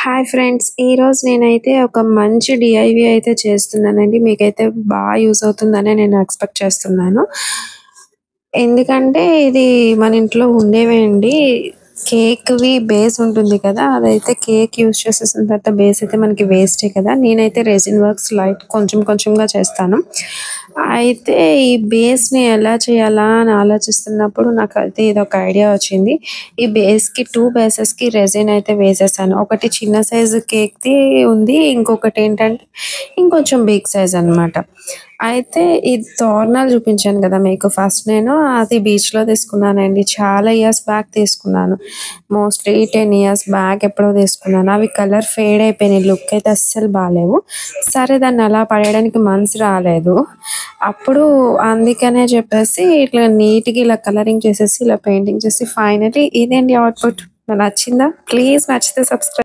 Hi friends, ఈరోజు నేనైతే ఒక మంచి డిఐవీ అయితే చేస్తున్నానండి. మీకైతే బాగా యూజ్ అవుతుందని నేను ఎక్స్పెక్ట్ చేస్తున్నాను. ఎందుకంటే ఇది మన ఇంట్లో ఉండేవే అండి. కేక్‌వి బేస్ ఉంటుంది కదా! అదైతే కేక్ యూజ్ చేసేసిన తర్వాత బేస్ అయితే మనకి వేస్టే కదా! నేనైతే రెసిన్ వర్క్స్ లైట్ కొంచెం కొంచెంగా చేస్తాను. అయితే ఈ బేస్‌ని ఎలా చేయాలా అని ఆలోచిస్తున్నప్పుడు నాకైతే ఇదొక ఐడియా వచ్చింది. ఈ బేస్‌కి 2 బేసెస్‌కి రెసిన్ అయితే వేసేసాను. ఒకటి చిన్న సైజు కేక్‌ది ఉంది. ఇంకొకటేంటంటే ఇంకొంచెం బిగ్ సైజ్ అనమాట. అయితే ఈ తోరణాలు చూపించాను కదా మీకు ఫస్ట్ నేను అది బీచ్‌లో తీసుకున్నానండి. చాలా ఇయర్స్ బ్యాక్ తీసుకున్నాను. మోస్ట్‌లీ 10 ఇయర్స్ బ్యాక్ ఎప్పుడో తీసుకున్నాను. అవి కలర్ ఫేడ్ అయిపోయినాయి. లుక్ అయితే అస్సలు బాలేవు. సరే దాన్ని అలా పడేయడానికి మనసు రాలేదు. అప్పుడు అందుకనే చెప్పేసి ఇట్లా నీట్‌గా ఇలా కలరింగ్ చేసేసి ఇలా పెయింటింగ్ చేసి ఫైనల్లీ ఇదేంటి అవుట్‌పుట్. నచ్చిందా? ప్లీజ్ నచ్చితే సబ్స్క్రైబ్